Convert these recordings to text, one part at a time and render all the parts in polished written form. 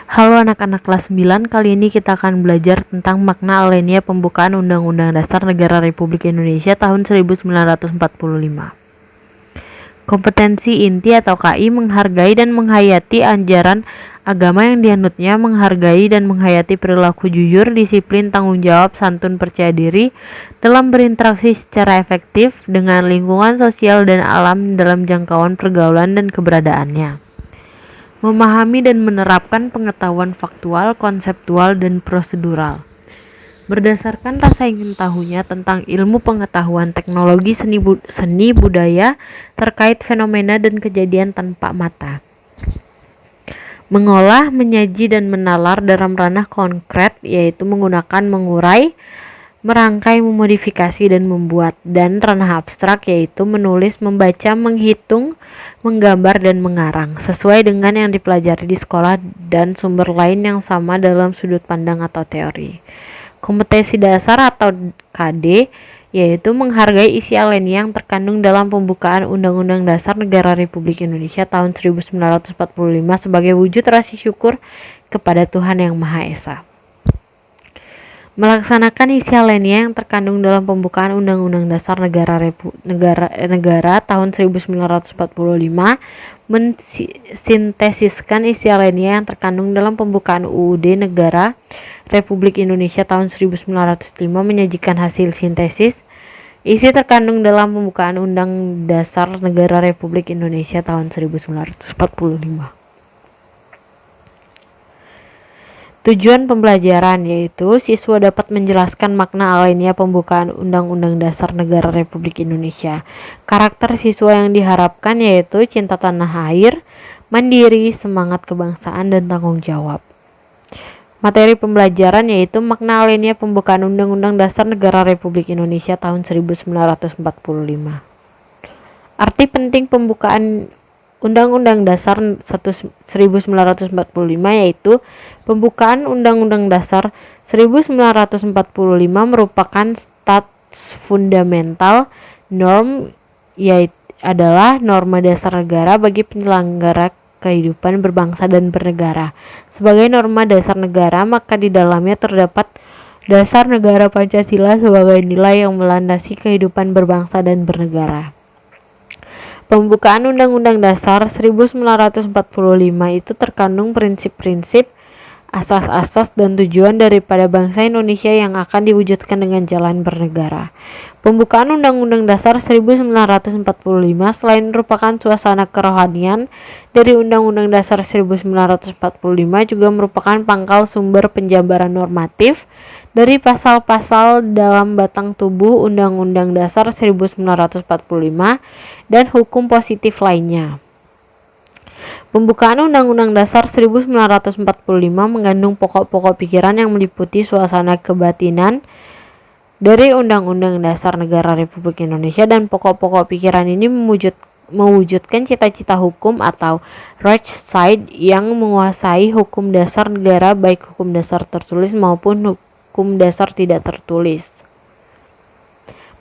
Halo anak-anak kelas 9, kali ini kita akan belajar tentang makna alinea pembukaan Undang-Undang Dasar Negara Republik Indonesia tahun 1945. Kompetensi inti atau KI menghargai dan menghayati ajaran agama yang dianutnya, menghargai dan menghayati perilaku jujur, disiplin, tanggung jawab, santun, percaya diri dalam berinteraksi secara efektif dengan lingkungan sosial dan alam dalam jangkauan pergaulan dan keberadaannya. Memahami dan menerapkan pengetahuan faktual, konseptual, dan prosedural. Berdasarkan rasa ingin tahunya tentang ilmu pengetahuan teknologi seni budaya terkait fenomena dan kejadian tanpa mata. Mengolah, menyaji, dan menalar dalam ranah konkret, yaitu menggunakan mengurai, merangkai, memodifikasi, dan membuat, dan ranah abstrak yaitu menulis, membaca, menghitung, menggambar, dan mengarang sesuai dengan yang dipelajari di sekolah dan sumber lain yang sama dalam sudut pandang atau teori. Kompetensi dasar atau KD yaitu menghargai isi alinea yang terkandung dalam pembukaan Undang-Undang Dasar Negara Republik Indonesia tahun 1945 sebagai wujud rasa syukur kepada Tuhan Yang Maha Esa. Melaksanakan isi alinea yang terkandung dalam pembukaan Undang-Undang Dasar Negara tahun 1945, mensintesiskan isi alinea yang terkandung dalam pembukaan UUD Negara Republik Indonesia tahun 1905, menyajikan hasil sintesis isi terkandung dalam pembukaan Undang Dasar Negara Republik Indonesia tahun 1945. Tujuan pembelajaran yaitu siswa dapat menjelaskan makna alinea pembukaan Undang-Undang Dasar Negara Republik Indonesia. Karakter siswa yang diharapkan yaitu cinta tanah air, mandiri, semangat kebangsaan, dan tanggung jawab. Materi pembelajaran yaitu makna alinea pembukaan Undang-Undang Dasar Negara Republik Indonesia tahun 1945. Arti penting pembukaan Undang-Undang Dasar 1945 yaitu pembukaan Undang-Undang Dasar 1945 merupakan stats fundamental norm yaitu adalah norma dasar negara bagi penyelenggara kehidupan berbangsa dan bernegara. Sebagai norma dasar negara, maka di dalamnya terdapat dasar negara Pancasila sebagai nilai yang melandasi kehidupan berbangsa dan bernegara. Pembukaan Undang-Undang Dasar 1945 itu terkandung prinsip-prinsip, asas-asas, dan tujuan daripada bangsa Indonesia yang akan diwujudkan dengan jalan bernegara. Pembukaan Undang-Undang Dasar 1945 selain merupakan suasana kerohanian dari Undang-Undang Dasar 1945 juga merupakan pangkal sumber penjabaran normatif dari pasal-pasal dalam batang tubuh Undang-Undang Dasar 1945 dan hukum positif lainnya. Pembukaan Undang-Undang Dasar 1945 mengandung pokok-pokok pikiran yang meliputi suasana kebatinan dari Undang-Undang Dasar Negara Republik Indonesia, dan pokok-pokok pikiran ini mewujudkan cita-cita hukum atau right side yang menguasai hukum dasar negara, baik hukum dasar tertulis maupun hukum dasar tidak tertulis.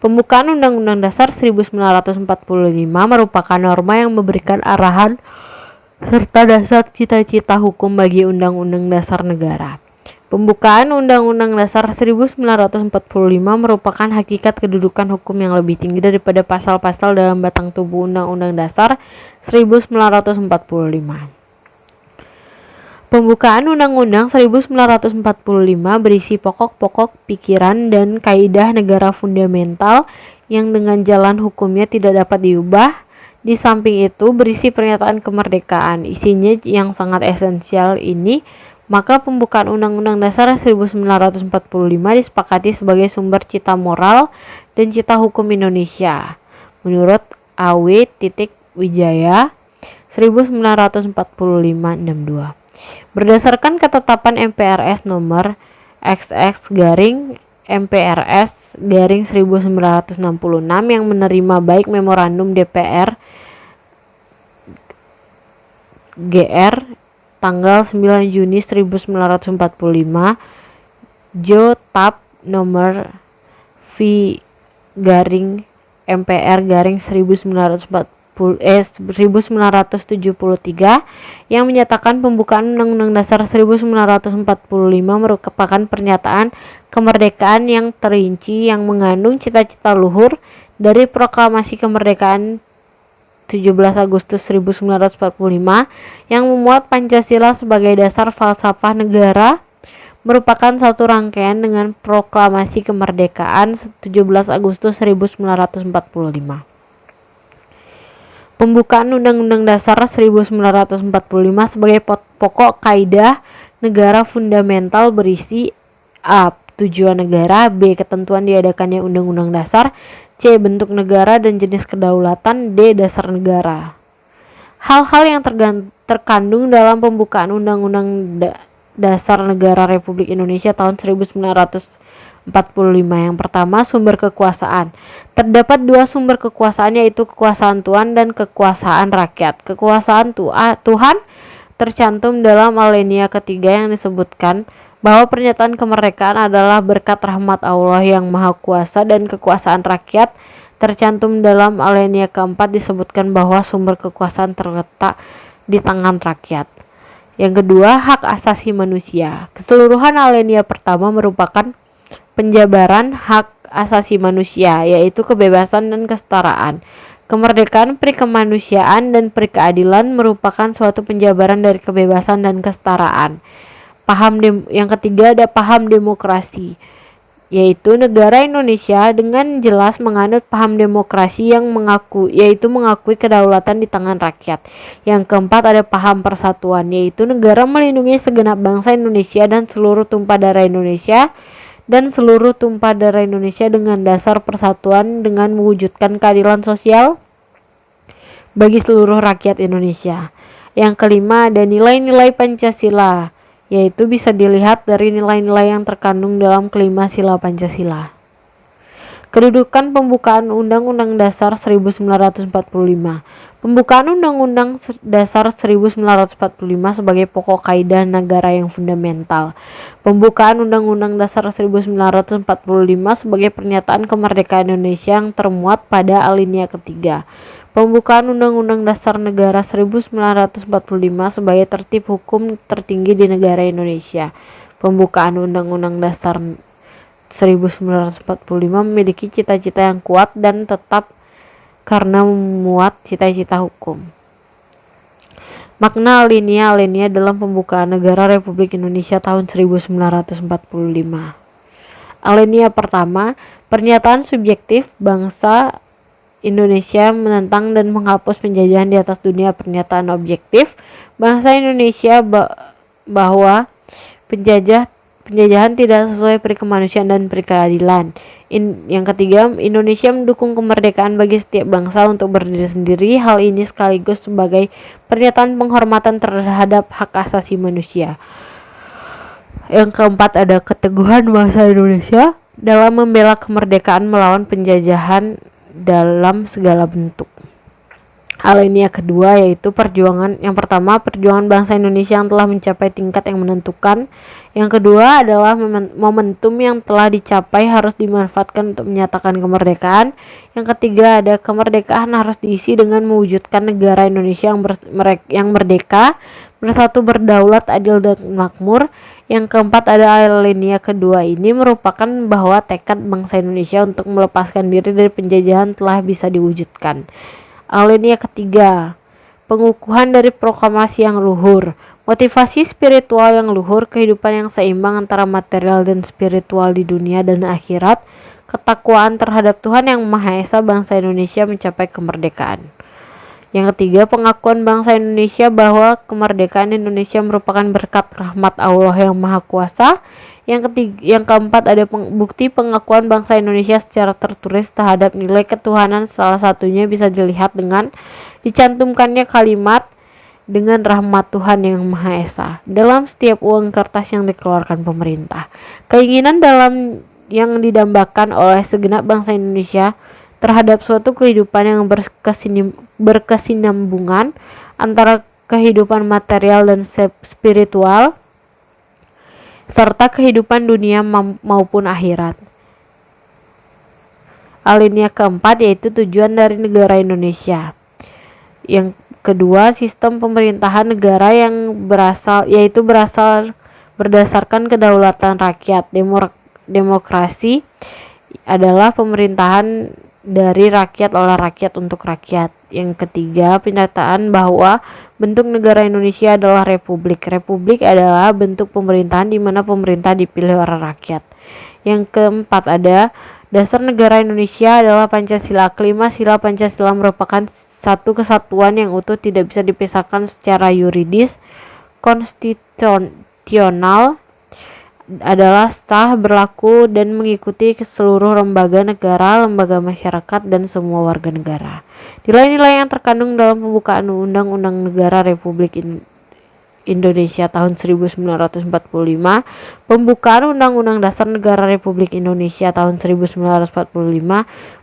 Pembukaan Undang-Undang Dasar 1945 merupakan norma yang memberikan arahan serta dasar cita-cita hukum bagi Undang-Undang Dasar Negara. Pembukaan Undang-Undang Dasar 1945 merupakan hakikat kedudukan hukum yang lebih tinggi daripada pasal-pasal dalam batang tubuh Undang-Undang Dasar 1945. Pembukaan Undang-Undang 1945 berisi pokok-pokok pikiran dan kaidah negara fundamental yang dengan jalan hukumnya tidak dapat diubah. Di samping itu berisi pernyataan kemerdekaan. Isinya yang sangat esensial ini, maka pembukaan Undang-Undang Dasar 1945 disepakati sebagai sumber cita moral dan cita hukum Indonesia menurut A.W. Wijaya 1945-62. Berdasarkan ketetapan MPRS nomor XX/MPRS/1966 yang menerima baik memorandum DPR GR tanggal 9 Juni 1945, JOTAP nomor V/MPR/1945 1973 yang menyatakan pembukaan Undang-Undang Dasar 1945 merupakan pernyataan kemerdekaan yang terinci yang mengandung cita-cita luhur dari proklamasi kemerdekaan 17 Agustus 1945 yang memuat Pancasila sebagai dasar falsafah negara, merupakan satu rangkaian dengan proklamasi kemerdekaan 17 Agustus 1945. Pembukaan Undang-Undang Dasar 1945 sebagai pokok kaidah negara fundamental berisi A. Tujuan negara, B. Ketentuan diadakannya Undang-Undang Dasar, C. Bentuk negara dan jenis kedaulatan, D. Dasar negara. Hal-hal yang terkandung dalam pembukaan Undang-Undang Dasar Negara Republik Indonesia tahun 1945. Yang pertama, sumber kekuasaan. Terdapat dua sumber kekuasaan, yaitu kekuasaan Tuhan dan kekuasaan rakyat. Kekuasaan Tuhan tercantum dalam alinea ketiga yang disebutkan bahwa pernyataan kemerdekaan adalah berkat rahmat Allah yang Maha Kuasa, dan kekuasaan rakyat tercantum dalam alinea keempat disebutkan bahwa sumber kekuasaan terletak di tangan rakyat. Yang kedua, hak asasi manusia. Keseluruhan alinea pertama merupakan penjabaran hak asasi manusia, yaitu kebebasan dan kesetaraan. Kemerdekaan, perikemanusiaan, dan perikeadilan merupakan suatu penjabaran dari kebebasan dan kesetaraan. Yang ketiga ada paham demokrasi, yaitu negara Indonesia dengan jelas menganut paham demokrasi yang mengakui kedaulatan di tangan rakyat. Yang keempat ada paham persatuan, yaitu negara melindungi segenap bangsa Indonesia dan seluruh tumpah darah Indonesia dengan dasar persatuan dengan mewujudkan keadilan sosial bagi seluruh rakyat Indonesia. Yang kelima ada nilai-nilai Pancasila, yaitu bisa dilihat dari nilai-nilai yang terkandung dalam kelima sila Pancasila. Kedudukan pembukaan Undang-Undang Dasar 1945. Pembukaan Undang-Undang Dasar 1945 sebagai pokok kaidah negara yang fundamental. Pembukaan Undang-Undang Dasar 1945 sebagai pernyataan kemerdekaan Indonesia yang termuat pada alinea ketiga. Pembukaan Undang-Undang Dasar Negara 1945 sebagai tertib hukum tertinggi di negara Indonesia. Pembukaan Undang-Undang Dasar 1945 memiliki cita-cita yang kuat dan tetap karena memuat cita-cita hukum. Makna alinea dalam pembukaan negara Republik Indonesia tahun 1945. Alinea pertama, pernyataan subjektif bangsa Indonesia menentang dan menghapus penjajahan di atas dunia. Pernyataan objektif bangsa Indonesia bahwa penjajahan tidak sesuai perikemanusiaan dan perikeadilan. Yang ketiga, Indonesia mendukung kemerdekaan bagi setiap bangsa untuk berdiri sendiri. Hal ini sekaligus sebagai pernyataan penghormatan terhadap hak asasi manusia. Yang keempat ada keteguhan bangsa Indonesia dalam membela kemerdekaan melawan penjajahan dalam segala bentuk. Alinea kedua yaitu yang pertama perjuangan bangsa Indonesia yang telah mencapai tingkat yang menentukan. Yang kedua adalah momentum yang telah dicapai harus dimanfaatkan untuk menyatakan kemerdekaan. Yang ketiga ada kemerdekaan harus diisi dengan mewujudkan negara Indonesia yang merdeka, bersatu, berdaulat, adil dan makmur. Yang keempat ada alinea kedua ini merupakan bahwa tekad bangsa Indonesia untuk melepaskan diri dari penjajahan telah bisa diwujudkan. Alinea ketiga, pengukuhan dari proklamasi yang luhur, motivasi spiritual yang luhur, kehidupan yang seimbang antara material dan spiritual di dunia dan akhirat, ketakwaan terhadap Tuhan yang Maha Esa, bangsa Indonesia mencapai kemerdekaan. Yang ketiga, pengakuan bangsa Indonesia bahwa kemerdekaan Indonesia merupakan berkat rahmat Allah yang Maha Kuasa. Yang keempat ada bukti pengakuan bangsa Indonesia secara tertulis terhadap nilai ketuhanan, salah satunya bisa dilihat dengan dicantumkannya kalimat dengan rahmat Tuhan yang Maha Esa dalam setiap uang kertas yang dikeluarkan pemerintah. Keinginan yang didambakan oleh segenap bangsa Indonesia terhadap suatu kehidupan yang berkesinambungan antara kehidupan material dan spiritual serta kehidupan dunia maupun akhirat. Alinea keempat yaitu tujuan dari negara Indonesia. Yang kedua, sistem pemerintahan negara yang berasal berdasarkan kedaulatan rakyat. Demokrasi adalah pemerintahan dari rakyat oleh rakyat untuk rakyat. Yang ketiga, pernyataan bahwa bentuk negara Indonesia adalah republik. Republik adalah bentuk pemerintahan di mana pemerintah dipilih oleh rakyat. Yang keempat, ada dasar negara Indonesia adalah Pancasila. Kelima, sila Pancasila merupakan satu kesatuan yang utuh, tidak bisa dipisahkan secara yuridis. Konstitusional adalah sah, berlaku, dan mengikuti seluruh lembaga negara, lembaga masyarakat, dan semua warga negara. Nilai-nilai yang terkandung dalam pembukaan Undang-Undang Negara Republik Indonesia tahun 1945, pembukaan Undang-Undang Dasar Negara Republik Indonesia tahun 1945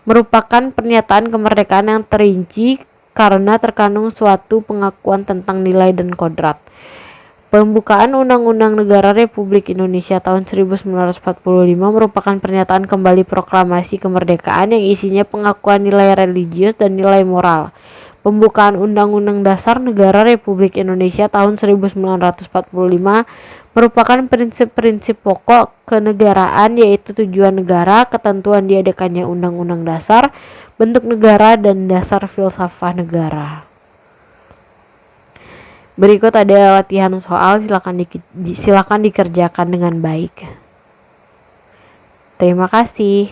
merupakan pernyataan kemerdekaan yang terinci karena terkandung suatu pengakuan tentang nilai dan kodrat. Pembukaan Undang-Undang Negara Republik Indonesia tahun 1945 merupakan pernyataan kembali proklamasi kemerdekaan yang isinya pengakuan nilai religius dan nilai moral. Pembukaan Undang-Undang Dasar Negara Republik Indonesia tahun 1945 merupakan prinsip-prinsip pokok kenegaraan, yaitu tujuan negara, ketentuan diadakannya Undang-Undang Dasar, bentuk negara, dan dasar filsafat negara. Berikut ada latihan soal, silakan dikerjakan dengan baik. Terima kasih.